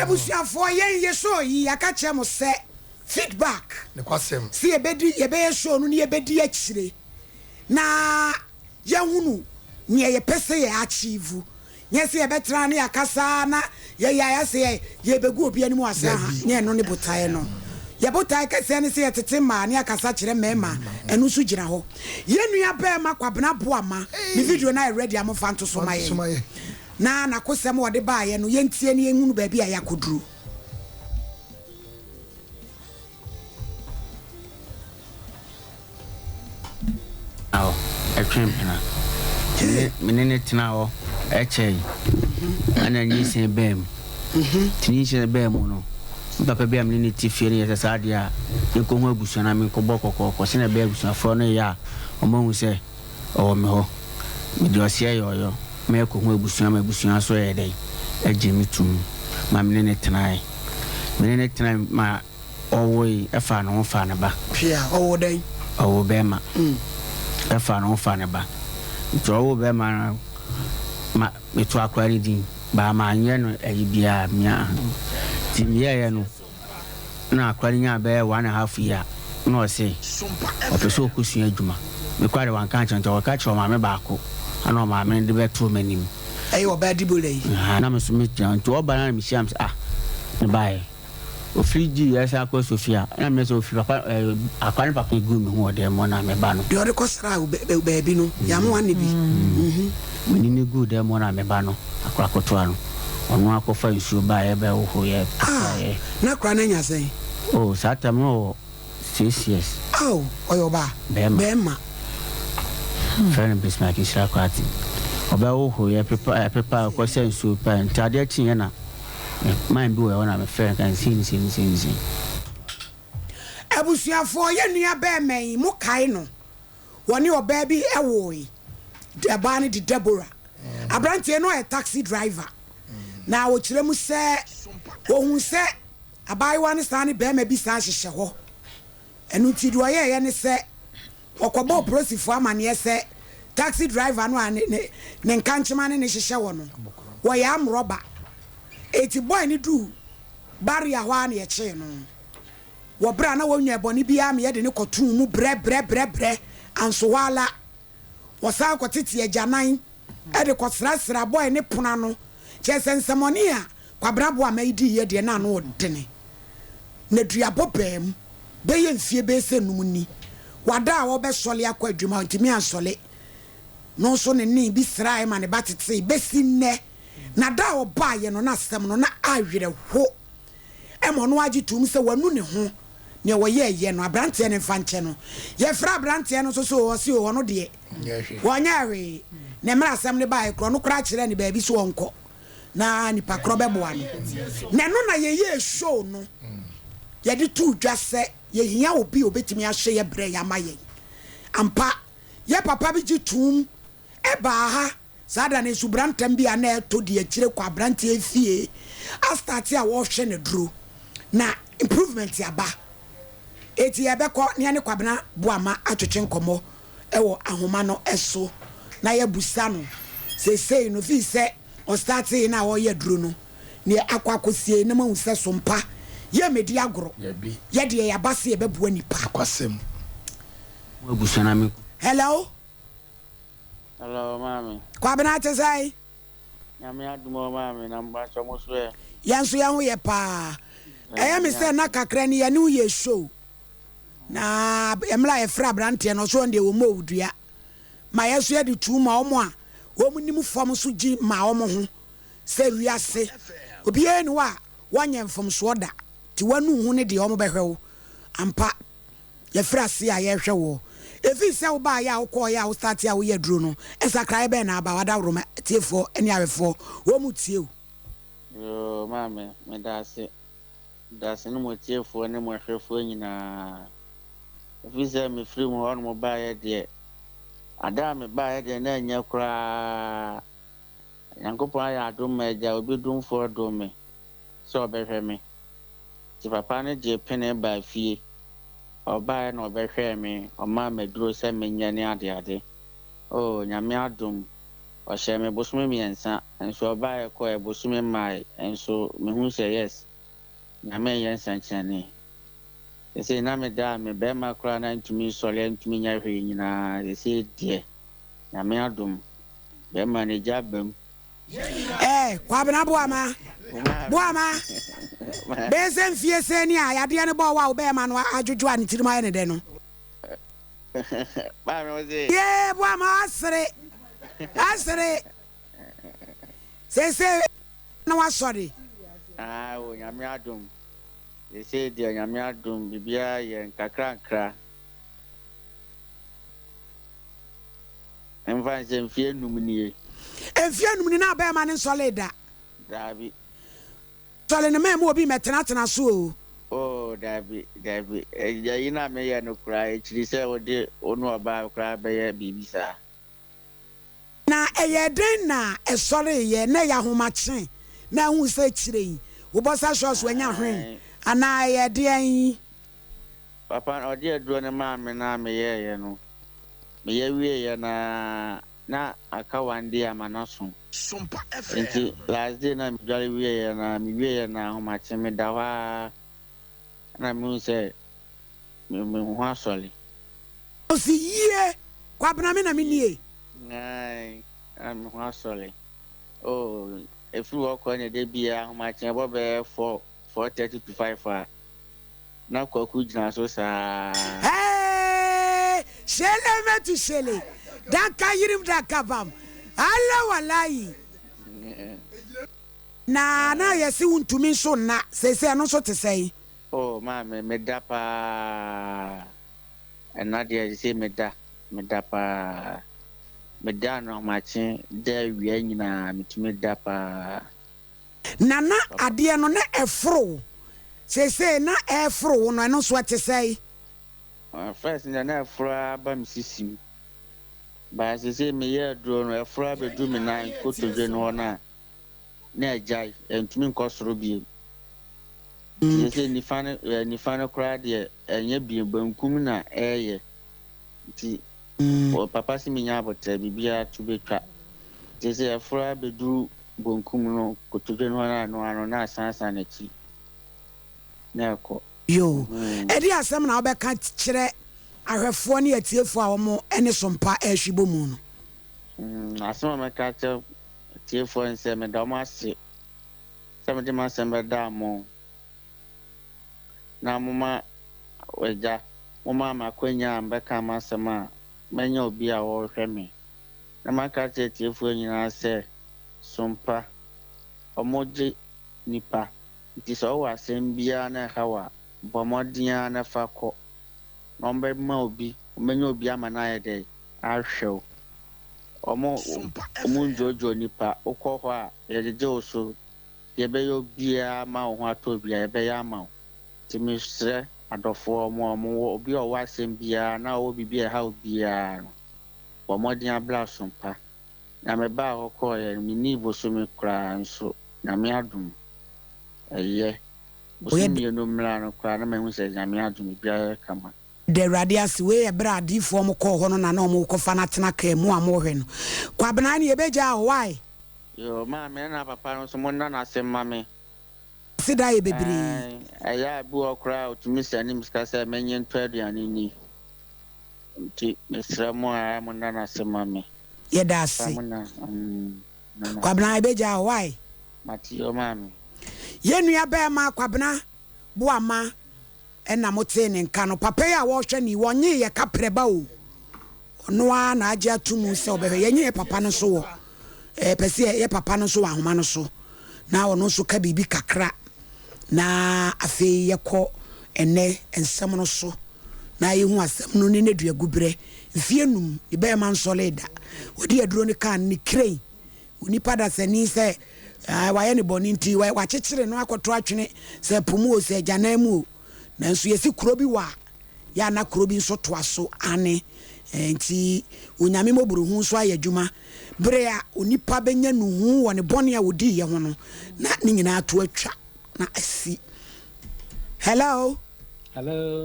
Ebusuafo ye so yi aka che mo se feedback ne kwasem si ye show no ne ye bedi akire na ye hunu ne ye pese ye achieve nye se ye betra ne akasa na ye se ye begu obi ani mu asa ha ne no ne botae no ye botae kase ne se ye tete ma ne akasa kire mema enu so gira ho ye nua ba ma kwabena boama ni video na ready am fanto so maye na kosem wode ba ye no ye ntie ne hunu ba bi aya koduru aw etwempena menene tena ho echei ana nyise bem tinyise bem no papa bia menene tifie ne yesa dia ye ko ho abusu na me ko bokoko se na be abusu afo no ya omahu se o me ho me di osia yoyo me ko ho abusu na abusu so ye dai agye tum ma menene tena ma owoi efa no fa na ba pia owo dai owo be ma efa no fa na ba owo be ma meto akwari din ba ma anye no bia mia ti mia ye no na akwari nya be 1.5 year no say opeso okusu adwuma me kware wan kan chanta o ka che o ma me ba ko ana o ma me de be to manim ayo ba dibole na me so me chanta o ba na me siam ne bae o friji yesa ko Sofia na me so papa akwari papa gu me ho de mo na me ba no de o de kosra be bi no ya mo ane bi mini me good e mo na me ba no akwa koto ano onu akofa nsuo ba ye be wo ye na kra na nya sei oh sata mo 6 years oh oyo ba bema friend bismarck isra kwati oba wo ye prepare ko se nsuo pa ntade achi na mind bi we na me friend kan sin abusuafo ye nua ba men mu kai no woni oba bi ewo aba ni di Deborah abrantie no e taxi driver na wo kire mu se ohun se abai wan stand be ma bi sa hyehye ho enu ti do ye ne se okobo prosifo amane se taxi driver no ne nkanchema ne hyehye wo no wo ya amroba eti boy ni du barrier ho an ye che no wo bra na wo nwa boni bia me ye de ne kotun mu bre anso wala wo sa kwotiti ajanan e de kosrasra boy ne pona no che sensemoni a kwabrabo amaidi ye de na no dene na duabo bam be ye mfie be se numni wada wo be sole akwadwuma ntimi ansole no so ne ni bi srae ma ne batete be sinne na da wo ba ye no na asem no na awere ho e mo no agitum se wanu ne ho ne wo ye no abrante ne fanche no ye fra abrante no so wo si wo no de wonyawe ne mra asem ne ba e kro no kra kire ne ba bi so wonko na ni pa kro be boa no ne no na ye show no ye di tu dwase ye hia obi obetimi ahye ye bre ya maye ampa ye papa bi gitum e ba ha sada ne subrantam bia na to de akire kwa brante afie a start a wo hwe ne duro na improvement ya ba eti ya be ko ne ne kwabena boama atwetwe nkomo e wo ahoma no eso na ye busa no sei no fi se o start na wo ye duro no ne akwakosie na mahu se sompa ye medi agoro ye de ya base ye beboa nipa kwasem wo busa na me hello mami kwabena chesai nyame adumo mami na mba chomo so e yanso ya ho ye pa eya me se na kakra ni ya ni ye show na emla ye fra brante no so nde wo mo odua ma yeso ye de tu ma omo a wo mu nim fom so gi ma omo ho se wiase obi enu wa wanye mfom so da ti wanu hu ne de omo behwe wo ampa ye fra se a ye hwe wo efi se wo ba ya wo ko ya wo start ya wo ye duro no esakra be na aba wada roma tiefo eni awefo wo mu tie o yo mami me dase no mo tiefo ne mo hwefo nyina efi se me free mo on mo ba ye de ada me ba ye de na nya kura yankopon ya adom ma ja obi dum fo do me so obehwe me ti papa ne je pene ba fie oba na obehwe me o ma maduro se menya ne ade oh nyame adom ɔhyɛ me bosome mmiɛnsa nso ɔbaeɛ kɔɛ bosome mmae nso mehu sɛ yes nyame yɛ nsɛnkyerɛnne sɛsei na meda a me bɛrima koraa na ntumi sɔre ntumi nya hwee nyinaa sɛsei deɛ nyame adom bɛrima no gya bam kwabena boama bɛsɛ mfie sɛ ni a yadeɛ no bɔ wa wo bɛrima no adwodwo a ne tirim ayɛ ne dɛ no ye boama asere sɛsɛ na wasɔre o nyame adom sɛsei deɛ nyame adom biribiara yɛ nkakrankra mfa sɛ mfie num nie na bɛrima ne nsɔle da daabi sɔle ne mɛma obi mɛtenatena so daabi yi na meyɛ no koraa ɛkyiri sɛ wode wo ne ɔbaa koraa bɛyɛ biribi saa na ɛyɛ den na ɛsɔreyɛ na ɛyɛ ahomakye na ahu sɛ kyerɛ yi wobɔsa hwɛ so anya hwen anaa ɛyɛ deɛn papa ɔde aduro ne maa me na meyɛɛyɛ no meyɛ wieɛ na aka wande ama no so nti last day na medware wieɛ na ahomakye meda hɔ a na mehu sɛ mehu asɔre osi yie kwabena me na menie mehu asɔre ɛfiri hɔ kɔ ne da bia ahomakye ɛbɔ bɛyɛ 4:30 to 5 a na kwaku gyina so saa shele metu shele danka yirim danka bam ala walai na yɛsi wuntumi nso na sɛsɛ no so te sɛi maame meda paa ɛna deɛ sɛ meda paa meda no ahomakye da awia nyinaa metumi da paa na adeɛ no na ɛforo sɛsɛ na ɛforo no ɛno so te sɛi first na ɛforo aba me sisim ba sɛsɛ meyɛ aduro no ɛforo abɛdu me nan kotodwe no hɔ no a na agyae ɛntumi nkɔ soro bio sɛsɛ nifa no koraa deɛ ɛnyɛ bio bankum na ɛyɛ nti papa sɛ menya abɔtɛ biribiara to bɛtwa sɛsɛ ɛforo abɛdu bonkum no kotodwe no hɔ no ano na asansan n'akyi na ɛkɔ ɛde asɛm na wobɛka kyerɛ ahwɛfoɔ ne atiefoɔ a wɔn ɛne sompa ɛhwibɔ mu no asɛm a mɛka kyerɛ atiefoɔ nsɛ meda wɔn ase sɛ mede ma asɛm bɛda mo na moma wagya moma amakwanya a mbɛka ma asɛm a mɛnya obi a wɔrehwɛ me na maka kyerɛ atiefoɔ nyinaa sɛ sompa ɔmogye nipa nti sɛ ɔwɔ asɛm biara na ɛha wa bɔ mmɔden a na fa kɔ na ɔmɛnya obi ama no ayɛ dɛ ahwɛ wo ɔmo ndwoodwoo nipa wokɔ hɔ a yɛgyegye wo so yɛbɛyɛ obiara ma wo ho atɔ obiara yɛbɛyɛ ama wo nti mesrɛ adɔfoɔ ɔmo obi a ɔwɔ asɛm biara na ɔwɔ biribi a ɛha wo biara no bɔ mmɔden abla sompa na mebaa hɔ kɔɔyɛ menni bosome koraa nso nyame adom ɛyɛ bosome mmienu mmra no koraa na mahu sɛ nyame adom biara kama da awurade ase wei ɛberɛ adiifoɔ mo kɔɔ hɔ no na ɔmo kɔfa no atena kaa mu a mohwɛ no kwabena ne yɛbɛgya a wae maame na papa no so monna n'asɛm ma me sida yɛ bebree ɛyɛ bi wɔ koraa ɔtumi sɛ ne sika sɛ mɛnyɛ ntɔ aduane ni nti mesrɛ mo a monna n'asɛm ma me yɛda ase kwabena yɛbɛgya a wae mate maame yɛnnua bɛɛma kwabena boama ɛna mote ne nka no papa yi a wɔhwɛ ne wɔnye yɛ kaprɛ ba o ɔno a na agye ato mu sɛ ɔbɛhwɛ yɛnye yɛ papa no so wɔ pɛ sɛ yɛ papa no so wɔ ahoma no so na ɔno nso ka biribi kakra na afei yɛkɔ ɛnɛ nsɛm no so na yɛhu asɛm no ne n'aduagu berɛ mfie num ne bɛɛma nsɔle da wɔde aduro no kaa ne krɛn onipa da sɛni sɛ wayɛ ne bɔne nti wakyekyere no akɔto atwene sɛ po mu o sɛ agyanan mu o nanso yɛsi kuro bi wɔ a yɛana kuro bi nso toa so ane nti onyame mɔboro hu nso ayɛ adwuma bere a onipa bɛnya no hu wɔ ne bɔne a wɔdii yɛ ho no na ne nyinaa to atwa na asi hello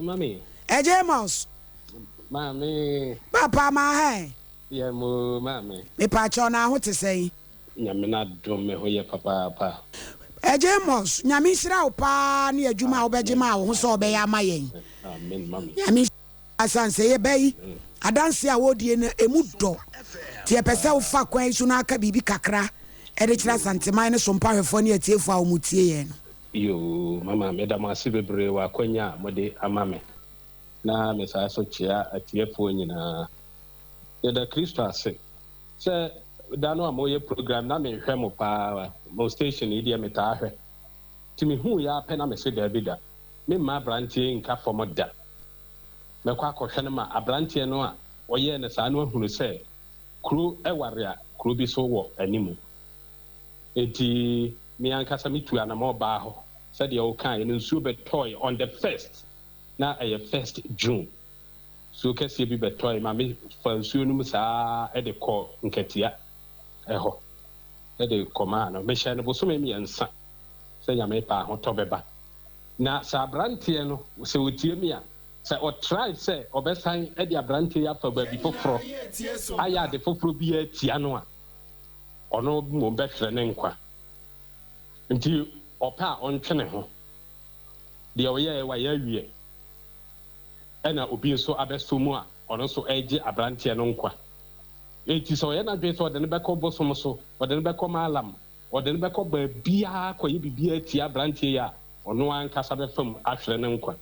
mami James mami papa ma hai Yeah, mo mame. Me pacho na ho te sei. Nyame na dom me ho ye papa. Ejemos, nyame hira wo pa na adwuma wo begema wo ho so obeya amayen. Amen, mame. Nyame asanse ye bayi. Adanse a wodie na emu do. Tie pese wo fa kwan su na aka bibi kakra. Ede kira santeman ne sompa hwefo ne atiefo a wo mutie ye no. Yo, mama me da ma bebre wa kwanya mode amame. Na me sa so chia atiefo nyina. Ye da Kristo ase. Se da no amoye program na me hwe mo pa mo station e dia meta hwe. Ti me hu ya pe na me se da bi da. Me ma brantie nka fo da. Me kwa akɔhwɛ no ma abrantie no a ɔyɛ ne saa no ahunu sɛ kuro ɛware a kuro bi so wɔ animu. Enti me ankasa metu anama ɔbaa hɔ sɛdeɛ ɔka no nsuo bɛtɔe on the 1st na ɛyɛ 1st June. So kɛseɛ bi bɛtɔe ma me fa nsuo no mu saa ɛde kɔ nkatia ɛhɔ ɛde kɔmaa no mehyɛ no bosome mmiɛnsa sɛ nyame pa ho tɔ bɛba na saa abranteɛ no sɛ wɔtie mi a sɛ ɔtry sɛ ɔbɛsan ɛde abranteɛ afa baabi foforɔ ayɛ ade foforɔ bi atia no a ɔno mmom bɛhwere ne nkwa nti ɔpɛ a ɔntwene ho deɛ ɔyɛ wayɛ awie ɛna obi nso abɛso mu a ɔno nso ɛgye abranteɛ no nkwa enti sɛ ɔyɛ n'adwene sɛ ɔde no bɛkɔ bosom so ɔde no bɛkɔ maalam ɔde no bɛkɔ baabiaa kɔyɛ biribiaa atia abranteɛ yi a ɔno ankasa bɛfam ahwere ne nkwa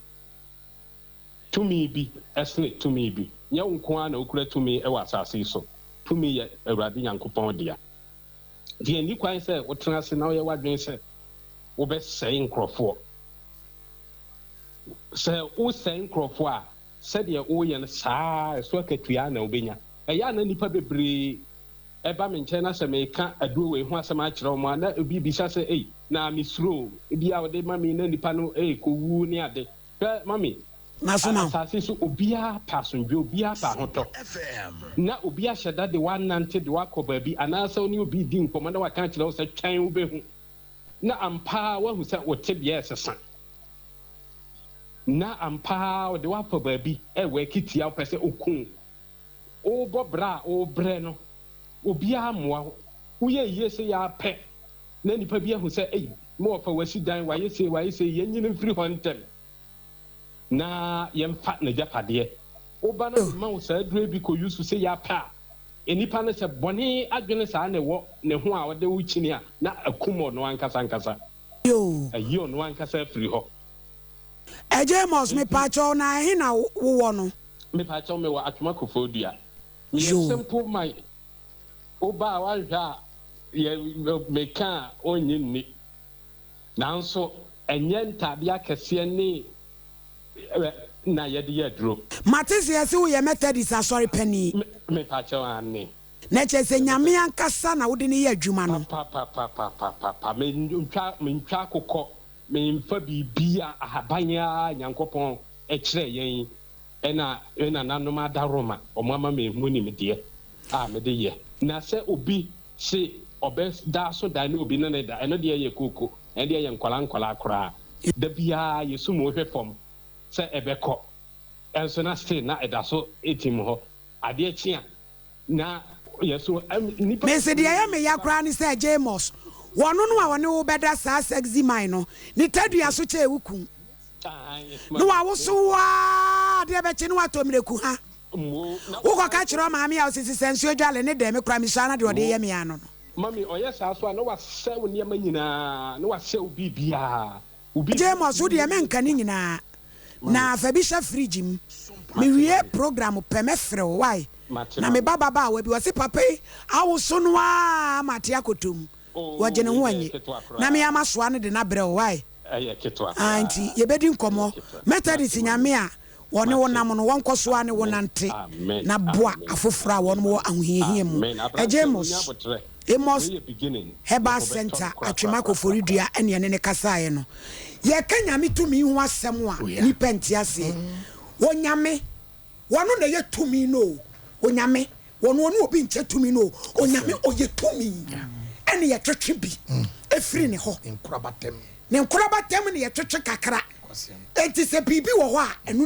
tumi bi ɛsene tumi bi nyɛ wo nko a na wokura tumi ɛwɔ asase yi so tumi yɛ Awurade Nyankopɔn dea deɛ ni kwan sɛ wotena ase na woyɛ w'adwene sɛ wobɛsɛe nkurɔfoɔ sɛ wosɛe nkurɔfoɔ a sɛdeɛ woyɛ no saa ɛso akatua na wobɛnya ɛyɛ a na nnipa bebree ɛba me nkyɛn na sɛ meka aduo wei ho asɛm akyerɛ wo a na obi bisa sɛ ei na mesuro bi a wode ma me na nnipa no kɔwu ne ade hwɛ mami Nasuna asase so obia pasonje obia pa hotɔ na obia hyɛda de wanante de wakɔ baabi anaasɛ oni obi di nkɔmɔ na waka kyerɛ wo sɛ twɛn wo behu na ampa wahu sɛ wote bia ɛsesa na ampa de wafa baabi ɛwɔ kitia wo pɛ sɛ okun o bɔbra o brɛ no obia mmoa woyɛ yie sɛ yɛ apɛ na nipa bi ahu sɛ ei mo wɔfa wasi dan wayɛ sɛ yɛnyine mfiri hɔ ntɛm na yɛmfa na japadeɛ oba na ma wo saa dure bi kɔ yusu sɛ yɛapɛ a enipa no sɛ bɔne adwene saa ne wɔ ne ho a wɔde wo kyini a na akum ɔno ankasa ayi ɔno ankasa afiri hɔ Ejemos me pacho na he na wo no me pacho me wɔ atwoma kofodua me simple my oba a wahwɛ a yɛ meka onye nni nanso ɛnyɛ ntade akɛseɛ ne na yɛde yɛ duro matisi yɛse wo yɛ methodist asɔre pani me pacho ane na kyɛ sɛ nyame ankasa na wode ne yɛ adwuma no pa me ntwa kokɔ me mfa bibia ahabanya Nyankopɔn ɛkyerɛ yɛn ɛna nanom adaroma ɔmo ama me hu ni medeɛ a mede yɛ na sɛ obi se ɔbɛ da so da ne obi ne da ɛno deɛ yɛ koko ɛno deɛ yɛ nkwala koraa da bia yesu mo hwɛ fam sɛ ɛbɛkɔ ɛnso na stay na ɛda so etim hɔ adeɛ kyia na yesu nipa me se deɛ yɛ me ya koraa ne sɛ Jamos wɔno no a wɔne wo bɛda saa sexy man no ne tadua so kyɛ ewukum no wa wo so wa deɛ bɛkye no watomreku ha wo kɔ ka kyerɛ maame a osisi sensuo dwale ne dɛm kora me sha na de ɔde yɛ me ano no mami ɔyɛ saa so a no wasɛ wo nneɛma nyinaa no wasɛ wo bibia Jamos wo deɛ menka ne nyinaa na fa bi hyɛ fridge m me wie program pɛ me frɛ wo why na me baba ba wa bi wɔse papa awo so no a mate akotom wɔgye ne ho anyi na me ama soa no de na brɛ wo why anti yɛbɛdi nkɔmmɔ methodist nyame a wɔne wo nam no wɔnkɔ soa ne wo nante na boa afoforo a wɔnom wɔ ahohiahia mu Amos Herbal Center atwema koforidua ɛne ne kasaeɛ no yɛka nyame tumi ho asɛm a nipa nte ase wonyame wɔno na yɛ tumi no wonyame wɔno obi nkyɛ tumi no onyame oyɛ tumi ɛne yɛtwetwe bi ɛfiri ne hɔ ne nkorabatem ne yɛtwetwe kakra enti sɛ biribi wɔ hɔ a ɛno